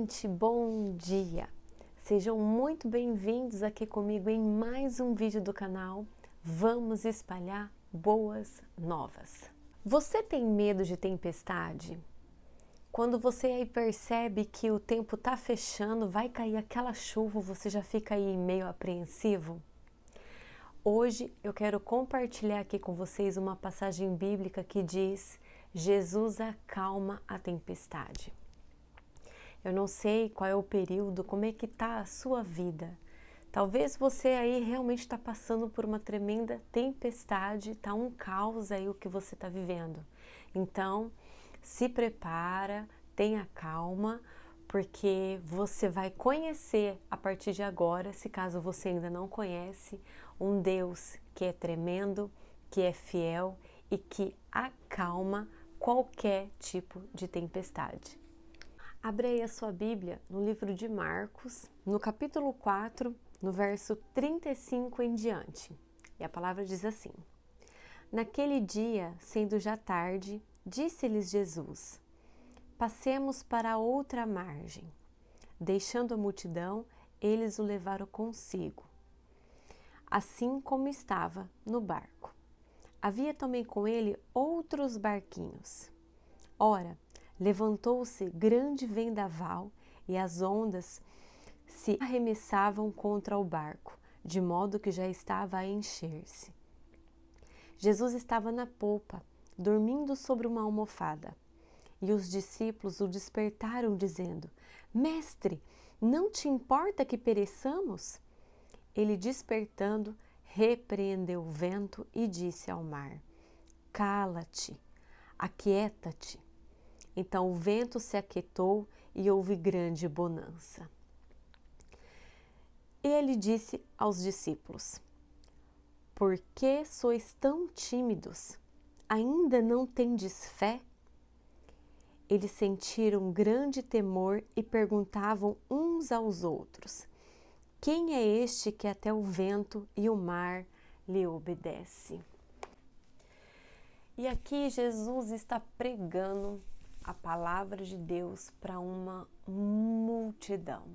gente, bom dia! Sejam muito bem-vindos aqui comigo em mais um vídeo do canal. Vamos espalhar boas novas. Você tem medo de tempestade? Quando você aí percebe que o tempo tá fechando, vai cair aquela chuva, você já fica aí meio apreensivo? Hoje eu quero compartilhar aqui com vocês uma passagem bíblica que diz: Jesus acalma a tempestade. Eu não sei qual é o período, como é que está a sua vida. Talvez você aí realmente está passando por uma tremenda tempestade, está um caos aí o que você está vivendo. Então, se prepara, tenha calma, porque você vai conhecer a partir de agora, se caso você ainda não conhece, um Deus que é tremendo, que é fiel e que acalma qualquer tipo de tempestade. Abre aí a sua Bíblia no livro de Marcos, no capítulo 4, no verso 35 em diante. E a palavra diz assim: Naquele dia, sendo já tarde, disse-lhes Jesus: Passemos para a outra margem. Deixando a multidão, eles o levaram consigo, assim como estava no barco. Havia também com ele outros barquinhos. Ora, levantou-se grande vendaval e as ondas se arremessavam contra o barco, de modo que já estava a encher-se. Jesus estava na popa, dormindo sobre uma almofada. E os discípulos o despertaram, dizendo: Mestre, não te importa que pereçamos? Ele, despertando, repreendeu o vento e disse ao mar: Cala-te, aquieta-te. Então o vento se aquietou e houve grande bonança. Ele disse aos discípulos: Por que sois tão tímidos? Ainda não tendes fé? Eles sentiram grande temor e perguntavam uns aos outros: Quem é este que até o vento e o mar lhe obedece? E aqui Jesus está pregando a palavra de Deus para uma multidão,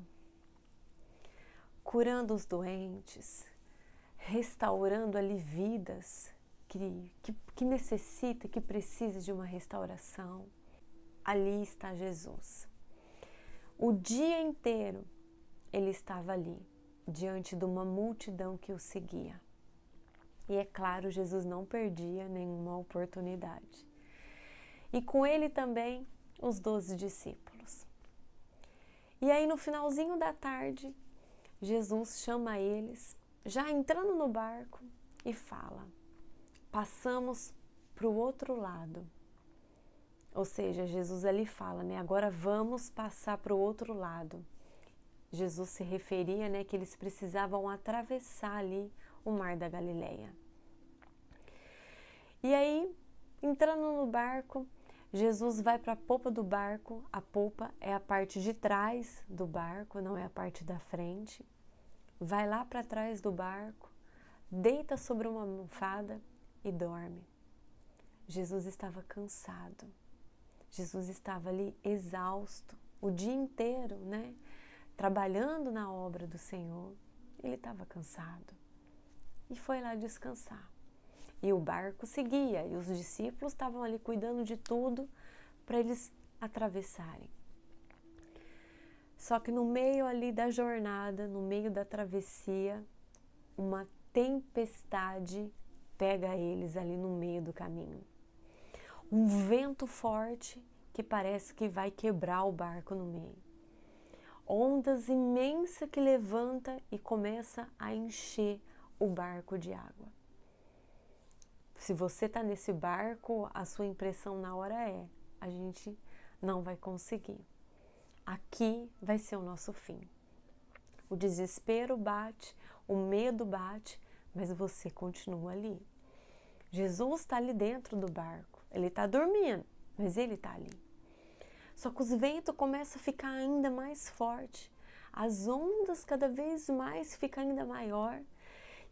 curando os doentes, restaurando ali vidas que necessita, que precisa de uma restauração. Ali está Jesus. O dia inteiro ele estava ali, diante de uma multidão que o seguia. E é claro, Jesus não perdia nenhuma oportunidade. E com ele também os 12 discípulos. E aí no finalzinho da tarde, Jesus chama eles, já entrando no barco, e fala: Passamos para o outro lado. Ou seja, Jesus ali fala, agora vamos passar para o outro lado. Jesus se referia, que eles precisavam atravessar ali o mar da Galileia. E aí, entrando no barco, Jesus vai para a popa do barco. A popa é a parte de trás do barco, não é a parte da frente. Vai lá para trás do barco, deita sobre uma almofada e dorme. Jesus estava cansado. Jesus estava ali exausto o dia inteiro, trabalhando na obra do Senhor. Ele estava cansado e foi lá descansar. E o barco seguia, e os discípulos estavam ali cuidando de tudo para eles atravessarem. Só que no meio ali da jornada, no meio da travessia, uma tempestade pega eles ali no meio do caminho. Um vento forte que parece que vai quebrar o barco no meio. Ondas imensas que levanta e começa a encher o barco de água. Se você está nesse barco, a sua impressão na hora é: a gente não vai conseguir. Aqui vai ser o nosso fim. O desespero bate, o medo bate, mas você continua ali. Jesus está ali dentro do barco. Ele está dormindo, mas ele está ali. Só que os ventos começam a ficar ainda mais forte. As ondas cada vez mais ficam ainda maior,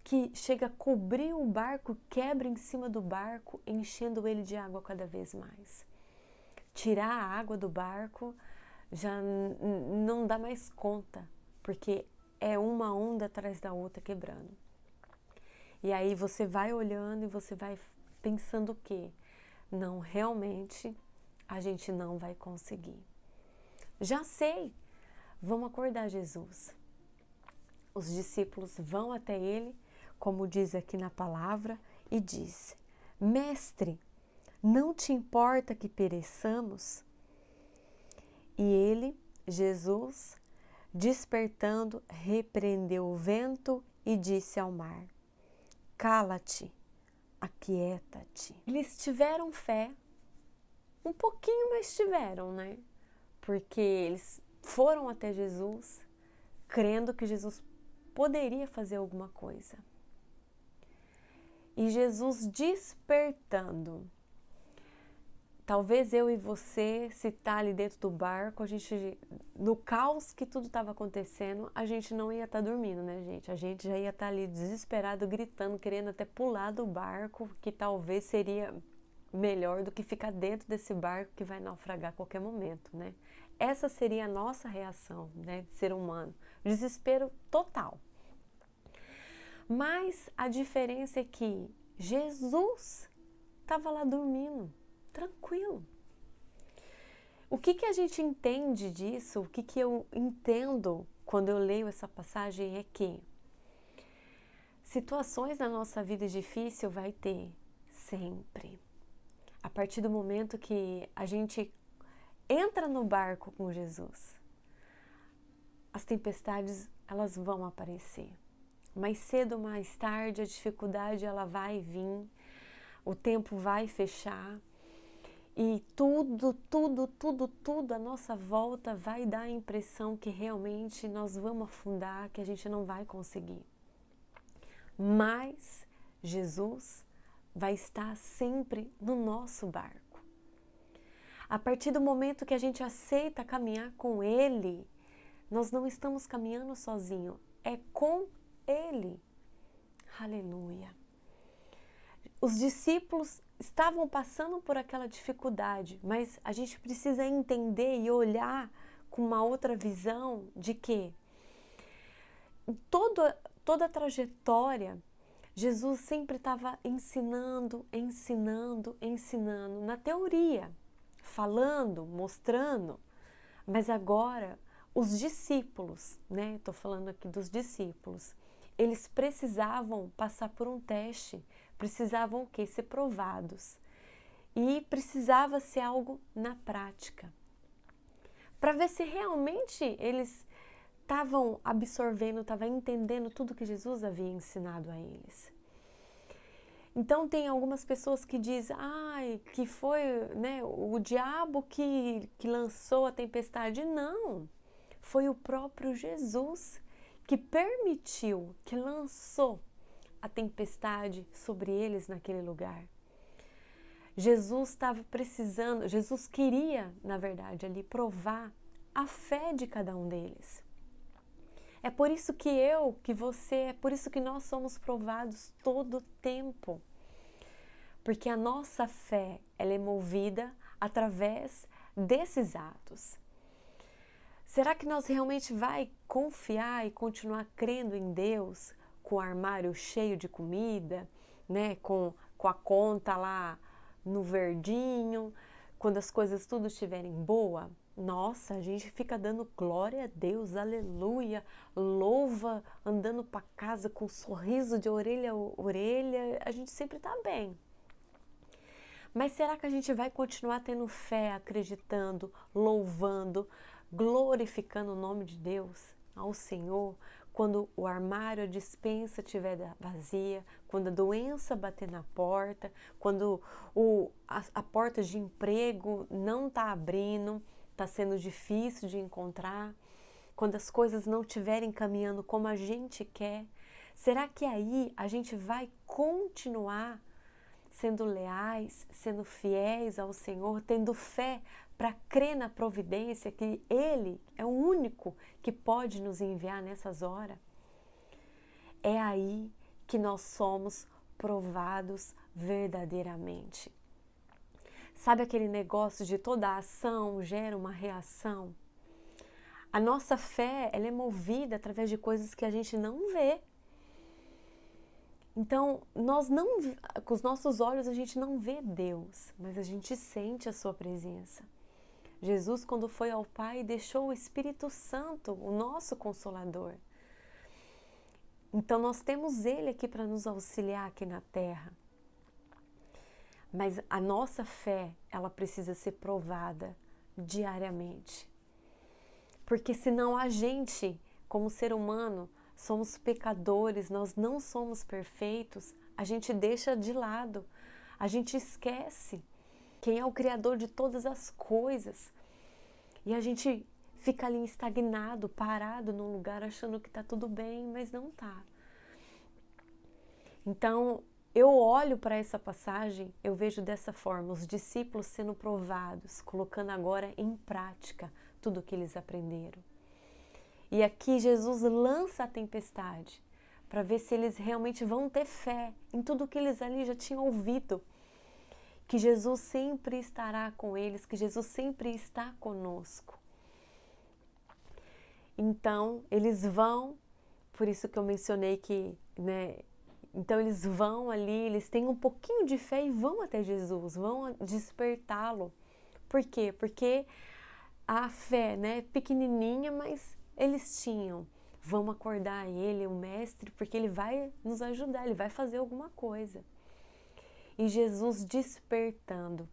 que chega a cobrir o barco, quebra em cima do barco, enchendo ele de água cada vez mais. Tirar a água do barco já não dá mais conta, porque é uma onda atrás da outra quebrando. E aí você vai olhando e você vai pensando o quê? Não, realmente a gente não vai conseguir. Já sei, vamos acordar Jesus. Os discípulos vão até ele, como diz aqui na palavra, e diz: Mestre, não te importa que pereçamos? E ele, Jesus, despertando, repreendeu o vento e disse ao mar: Cala-te, aquieta-te. Eles tiveram fé, um pouquinho, mas tiveram, né? Porque eles foram até Jesus, crendo que Jesus poderia fazer alguma coisa. E Jesus despertando. Talvez eu e você, se tá ali dentro do barco, a gente, no caos que tudo estava acontecendo, a gente não ia estar dormindo, né, gente? A gente já ia estar ali desesperado, gritando, querendo até pular do barco, que talvez seria melhor do que ficar dentro desse barco que vai naufragar a qualquer momento, né? Essa seria a nossa reação, né, de ser humano. Desespero total. Mas a diferença é que Jesus estava lá dormindo, tranquilo. O que a gente entende disso, o que eu entendo quando eu leio essa passagem é que situações na nossa vida difícil vai ter sempre. A partir do momento que a gente entra no barco com Jesus, as tempestades elas vão aparecer. Mais cedo ou mais tarde a dificuldade ela vai vir, o tempo vai fechar e tudo à nossa volta vai dar a impressão que realmente nós vamos afundar, que a gente não vai conseguir. Mas Jesus vai estar sempre no nosso barco. A partir do momento que a gente aceita caminhar com Ele, nós não estamos caminhando sozinho, é com Ele. Aleluia. Os discípulos estavam passando por aquela dificuldade, mas a gente precisa entender e olhar com uma outra visão de que toda a trajetória, Jesus sempre estava ensinando, na teoria, falando, mostrando, mas agora os discípulos, né? Estou falando aqui dos discípulos, eles precisavam passar por um teste, precisavam o quê? Ser provados. E precisava ser algo na prática. Para ver se realmente eles estavam absorvendo, estavam entendendo tudo que Jesus havia ensinado a eles. Então tem algumas pessoas que dizem, que foi, né, o diabo que lançou a tempestade. Não, foi o próprio Jesus que permitiu, que lançou a tempestade sobre eles naquele lugar. Jesus estava precisando, Jesus queria, na verdade, ali provar a fé de cada um deles. É por isso que que você, é por isso que nós somos provados todo o tempo. Porque a nossa fé, ela é movida através desses atos. Será que nós realmente vai confiar e continuar crendo em Deus com o armário cheio de comida, né? Com a conta lá no verdinho, quando as coisas tudo estiverem boa? Nossa, a gente fica dando glória a Deus, aleluia, louva, andando para casa com um sorriso de orelha a orelha, a gente sempre está bem. Mas será que a gente vai continuar tendo fé, acreditando, louvando, glorificando o nome de Deus, ao Senhor, quando o armário, a despensa estiver vazia, quando a doença bater na porta, quando a porta de emprego não está abrindo, está sendo difícil de encontrar, quando as coisas não estiverem caminhando como a gente quer? Será que aí a gente vai continuar sendo leais, sendo fiéis ao Senhor, tendo fé para crer na providência que Ele é o único que pode nos enviar nessas horas? É aí que nós somos provados verdadeiramente. Sabe aquele negócio de toda ação gera uma reação? A nossa fé, ela é movida através de coisas que a gente não vê. Então, com os nossos olhos a gente não vê Deus, mas a gente sente a sua presença. Jesus, quando foi ao Pai, deixou o Espírito Santo, o nosso Consolador. Então, nós temos Ele aqui para nos auxiliar aqui na Terra. Mas a nossa fé, ela precisa ser provada diariamente. Porque senão a gente, como ser humano, somos pecadores, nós não somos perfeitos, a gente deixa de lado, a gente esquece quem é o Criador de todas as coisas. E a gente fica ali estagnado, parado num lugar, achando que está tudo bem, mas não está. Então, eu olho para essa passagem, eu vejo dessa forma, os discípulos sendo provados, colocando agora em prática tudo o que eles aprenderam. E aqui Jesus lança a tempestade para ver se eles realmente vão ter fé em tudo que eles ali já tinham ouvido. Que Jesus sempre estará com eles, que Jesus sempre está conosco. Então, eles vão, por isso que eu mencionei que, então eles vão ali, eles têm um pouquinho de fé e vão até Jesus, vão despertá-lo. Por quê? Porque a fé, pequenininha, mas eles tinham. Vamos acordar ele, o mestre, porque ele vai nos ajudar, ele vai fazer alguma coisa. E Jesus despertando.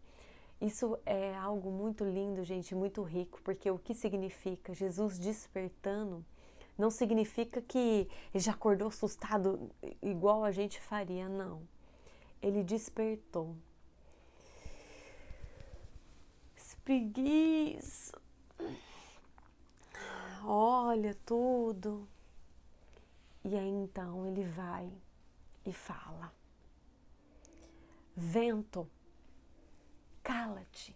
Isso é algo muito lindo, gente, muito rico, porque o que significa Jesus despertando não significa que ele já acordou assustado igual a gente faria, não. Ele despertou. Espreguiça. Olha tudo. E aí então ele vai e fala: vento, cala-te.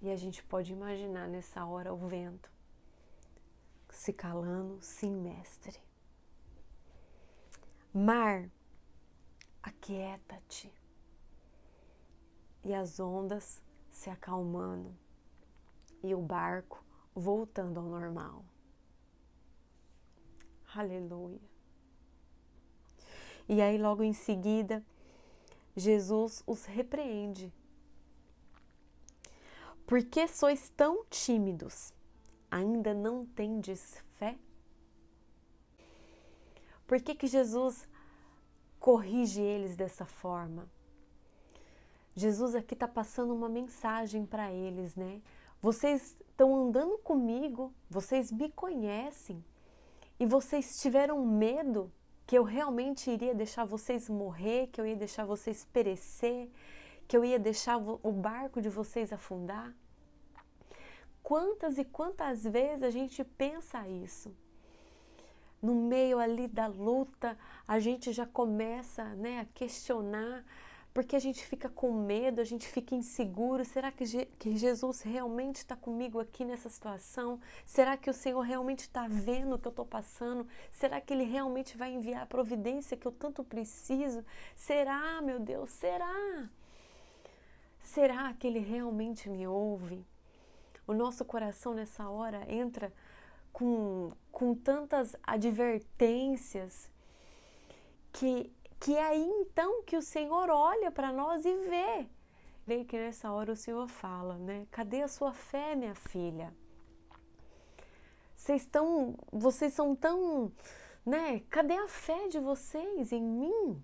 E a gente pode imaginar nessa hora o vento se calando, sim, mestre. Mar, aquieta-te. E as ondas se acalmando e o barco voltando ao normal. Aleluia. E aí logo em seguida, Jesus os repreende. Por que sois tão tímidos? Ainda não tendes fé? Por que Jesus corrige eles dessa forma? Jesus aqui está passando uma mensagem para eles, Vocês estão andando comigo, vocês me conhecem e vocês tiveram medo que eu realmente iria deixar vocês morrer, que eu ia deixar vocês perecer, que eu ia deixar o barco de vocês afundar? Quantas e quantas vezes a gente pensa isso? No meio ali da luta, a gente já começa a questionar, porque a gente fica com medo, a gente fica inseguro. Será que Jesus realmente está comigo aqui nessa situação? Será que o Senhor realmente está vendo o que eu estou passando? Será que Ele realmente vai enviar a providência que eu tanto preciso? Será, meu Deus, será? Será que Ele realmente me ouve? O nosso coração nessa hora entra com tantas advertências que é aí então que o Senhor olha para nós e vê. Vê que nessa hora o Senhor fala, Cadê a sua fé, minha filha? Vocês são tão, Cadê a fé de vocês em mim?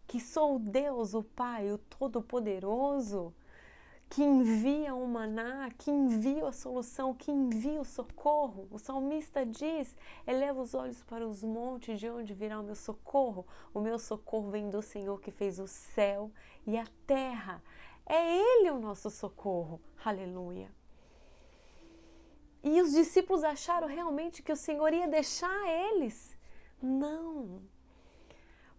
Que sou Deus, o Pai, o Todo-Poderoso, que envia o maná, que envia a solução, que envia o socorro. O salmista diz: eleva os olhos para os montes, de onde virá o meu socorro? O meu socorro vem do Senhor que fez o céu e a terra. É Ele o nosso socorro. Aleluia. E os discípulos acharam realmente que o Senhor ia deixar eles? Não.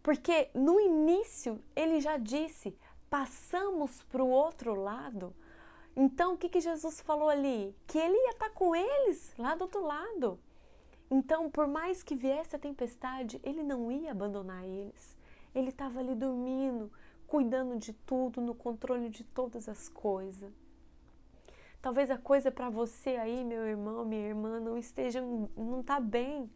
Porque no início ele já disse: passamos para o outro lado. Então, o que Jesus falou ali? Que ele ia estar com eles lá do outro lado. Então, por mais que viesse a tempestade, ele não ia abandonar eles. Ele estava ali dormindo, cuidando de tudo, no controle de todas as coisas. Talvez a coisa para você aí, meu irmão, minha irmã, não está bem.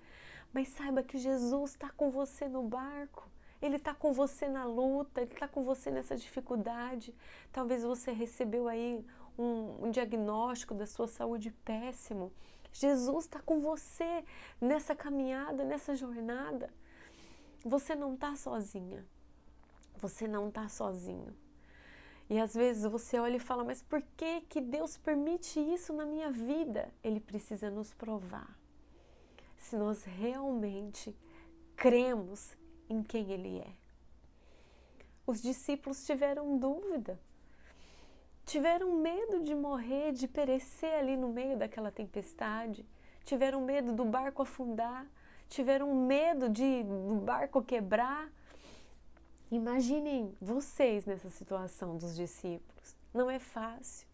Mas saiba que Jesus está com você no barco. Ele está com você na luta, Ele está com você nessa dificuldade. Talvez você recebeu aí um diagnóstico da sua saúde péssimo. Jesus está com você nessa caminhada, nessa jornada. Você não está sozinha. Você não está sozinho. E às vezes você olha e fala, mas por que Deus permite isso na minha vida? Ele precisa nos provar se nós realmente cremos em quem Ele é. Os discípulos tiveram dúvida, tiveram medo de morrer, de perecer ali no meio daquela tempestade, tiveram medo do barco afundar, tiveram medo do barco quebrar. Imaginem vocês nessa situação dos discípulos. Não é fácil,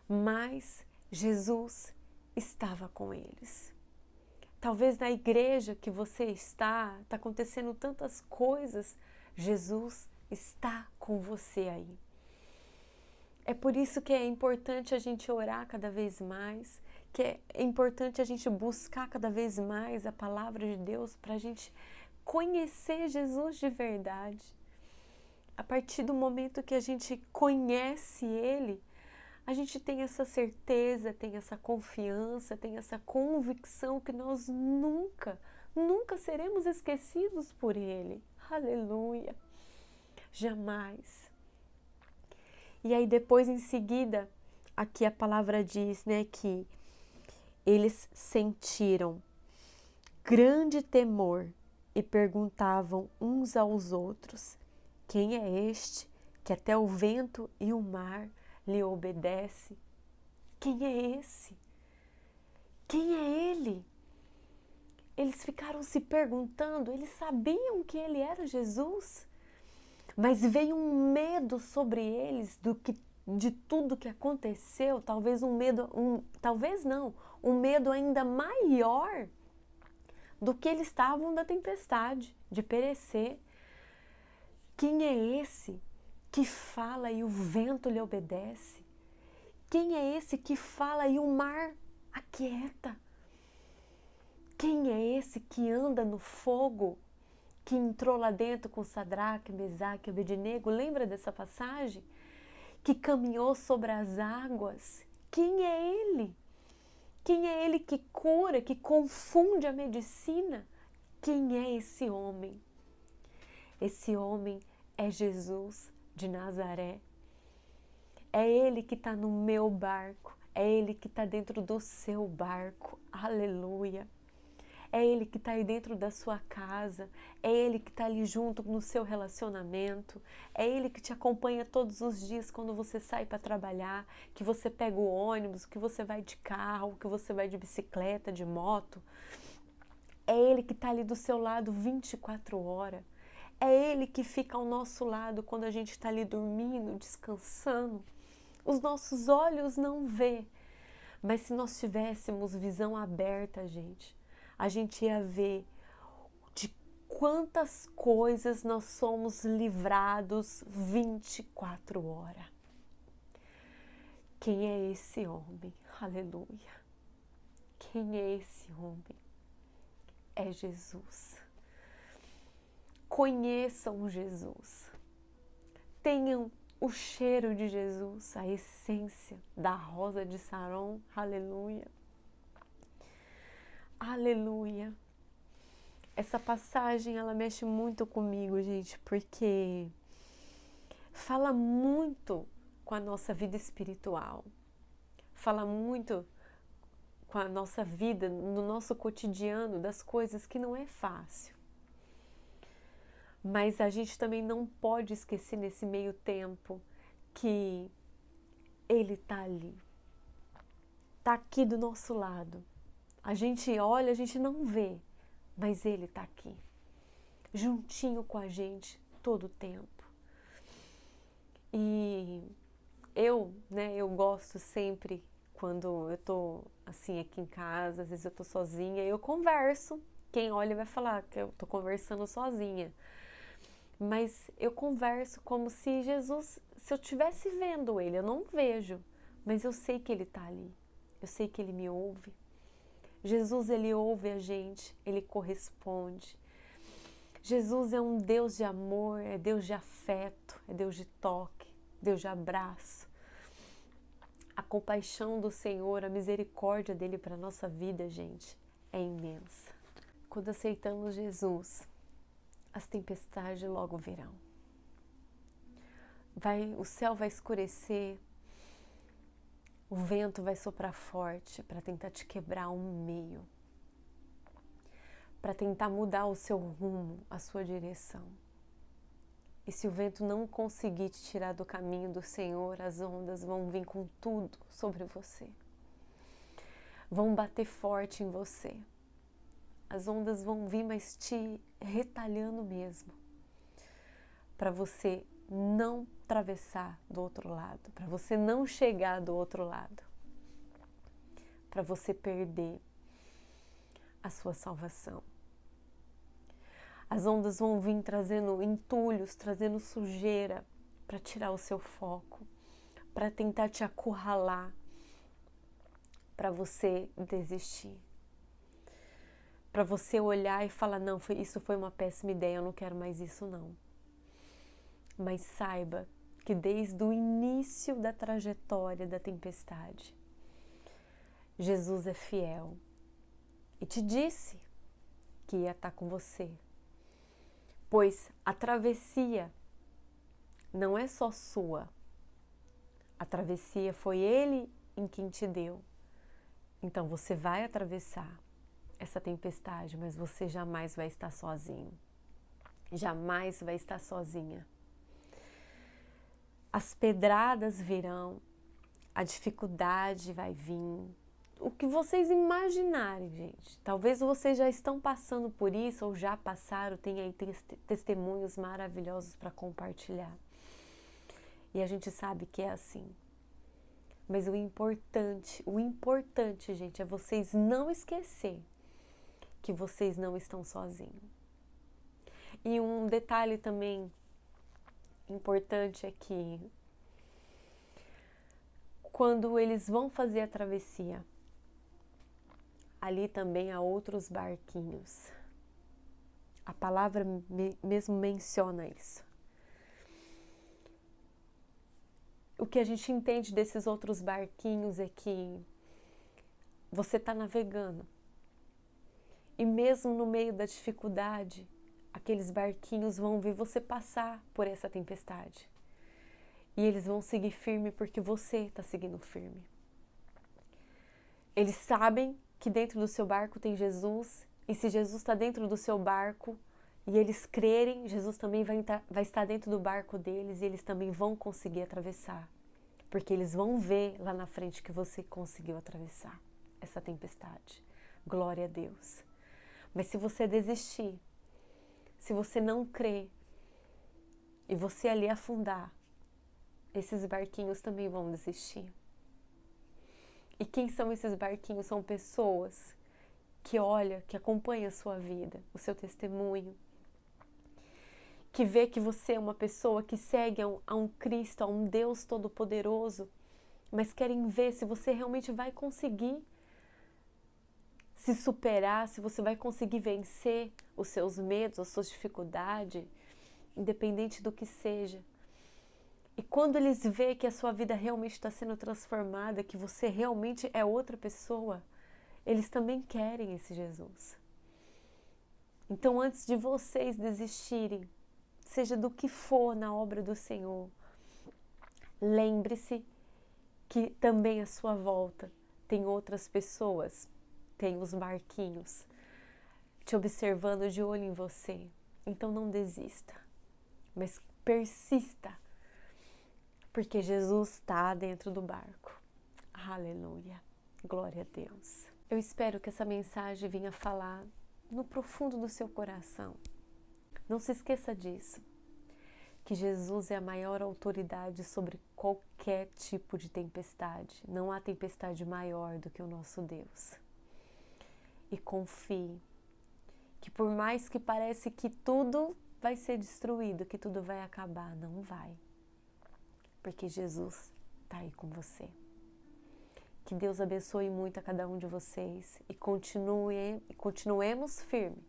mas Jesus estava com eles. Talvez na igreja que você está acontecendo tantas coisas, Jesus está com você aí. É por isso que é importante a gente orar cada vez mais, que é importante a gente buscar cada vez mais a palavra de Deus para a gente conhecer Jesus de verdade. A partir do momento que a gente conhece Ele, a gente tem essa certeza, tem essa confiança, tem essa convicção que nós nunca seremos esquecidos por Ele. Aleluia! Jamais. E aí depois em seguida, aqui a palavra diz, né, que eles sentiram grande temor e perguntavam uns aos outros: quem é este que até o vento e o mar lhe obedece? Quem é esse? Quem é ele? Eles ficaram se perguntando, eles sabiam que ele era Jesus, mas veio um medo sobre eles de tudo que aconteceu, talvez um medo ainda maior do que eles estavam da tempestade, de perecer. Quem é esse que fala e o vento lhe obedece? Quem é esse que fala e o mar aquieta? Quem é esse que anda no fogo, que entrou lá dentro com Sadraque, Mesaque e Abednego? Lembra dessa passagem? Que caminhou sobre as águas. Quem é ele? Quem é ele que cura, que confunde a medicina? Quem é esse homem? Esse homem é Jesus de Nazaré. É Ele que está no meu barco. É Ele que está dentro do seu barco. Aleluia. É Ele que está aí dentro da sua casa. É Ele que está ali junto no seu relacionamento. É Ele que te acompanha todos os dias quando você sai para trabalhar, que você pega o ônibus, que você vai de carro, que você vai de bicicleta, de moto. É Ele que está ali do seu lado 24 horas. É Ele que fica ao nosso lado quando a gente está ali dormindo, descansando. Os nossos olhos não vê, mas se nós tivéssemos visão aberta, a gente ia ver de quantas coisas nós somos livrados 24 horas. Quem é esse homem? Aleluia! Quem é esse homem? É Jesus. Conheçam Jesus, tenham o cheiro de Jesus, a essência da rosa de Saron. Aleluia, aleluia. Essa passagem, ela mexe muito comigo, gente, porque fala muito com a nossa vida espiritual, fala muito com a nossa vida, no nosso cotidiano, das coisas que não é fácil. Mas a gente também não pode esquecer nesse meio tempo que Ele está ali, está aqui do nosso lado. A gente olha, a gente não vê, mas Ele está aqui, juntinho com a gente todo o tempo. E eu gosto sempre, quando eu estou assim aqui em casa, às vezes eu estou sozinha, eu converso. Quem olha vai falar que eu estou conversando sozinha. Mas eu converso como se Jesus, se eu estivesse vendo Ele, eu não vejo, mas eu sei que Ele está ali, eu sei que Ele me ouve. Jesus, Ele ouve a gente, Ele corresponde. Jesus é um Deus de amor, é Deus de afeto, é Deus de toque, Deus de abraço. A compaixão do Senhor, a misericórdia dEle para a nossa vida, gente, é imensa. Quando aceitamos Jesus, as tempestades logo virão. O céu vai escurecer, o vento vai soprar forte para tentar te quebrar ao meio, para tentar mudar o seu rumo, a sua direção. E se o vento não conseguir te tirar do caminho do Senhor, as ondas vão vir com tudo sobre você. Vão bater forte em você. As ondas vão vir, mas te retalhando mesmo. Para você não atravessar do outro lado, para você não chegar do outro lado, para você perder a sua salvação. As ondas vão vir trazendo entulhos, trazendo sujeira para tirar o seu foco, para tentar te acurralar, para você desistir. Para você olhar e falar, não, isso foi uma péssima ideia, eu não quero mais isso não. Mas saiba que desde o início da trajetória da tempestade, Jesus é fiel e te disse que ia estar com você. Pois a travessia não é só sua, a travessia foi Ele em quem te deu. Então você vai atravessar essa tempestade, mas você jamais vai estar sozinho, jamais vai estar sozinha. As pedradas virão, a dificuldade vai vir, o que vocês imaginarem, gente. Talvez vocês já estão passando por isso ou já passaram, tem aí testemunhos maravilhosos para compartilhar. E a gente sabe que é assim. Mas o importante, gente, é vocês não esquecer que vocês não estão sozinhos. E um detalhe também importante é que quando eles vão fazer a travessia, ali também há outros barquinhos. A palavra mesmo menciona isso. O que a gente entende desses outros barquinhos é que você está navegando. E mesmo no meio da dificuldade, aqueles barquinhos vão ver você passar por essa tempestade. E eles vão seguir firme porque você está seguindo firme. Eles sabem que dentro do seu barco tem Jesus, e se Jesus está dentro do seu barco e eles crerem, Jesus também vai estar dentro do barco deles e eles também vão conseguir atravessar, porque eles vão ver lá na frente que você conseguiu atravessar essa tempestade. Glória a Deus. Mas se você desistir, se você não crer e você ali afundar, esses barquinhos também vão desistir. E quem são esses barquinhos? São pessoas que olham, que acompanham a sua vida, o seu testemunho, que vê que você é uma pessoa que segue a um Cristo, a um Deus Todo-Poderoso, mas querem ver se você realmente vai conseguir se superar, se você vai conseguir vencer os seus medos, as suas dificuldades, independente do que seja. E quando eles veem que a sua vida realmente está sendo transformada, que você realmente é outra pessoa, eles também querem esse Jesus. Então, antes de vocês desistirem, seja do que for na obra do Senhor, lembre-se que também à sua volta tem outras pessoas, tem os barquinhos te observando de olho em você. Então não desista, mas persista, porque Jesus está dentro do barco. Aleluia, glória a Deus. Eu espero que essa mensagem venha falar no profundo do seu coração. Não se esqueça disso, que Jesus é a maior autoridade sobre qualquer tipo de tempestade. Não há tempestade maior do que o nosso Deus. E confie que por mais que pareça que tudo vai ser destruído, que tudo vai acabar, não vai. Porque Jesus está aí com você. Que Deus abençoe muito a cada um de vocês e continuemos firmes.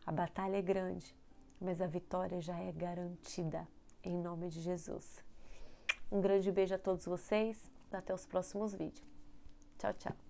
A batalha é grande, mas a vitória já é garantida, em nome de Jesus. Um grande beijo a todos vocês, até os próximos vídeos. Tchau, tchau.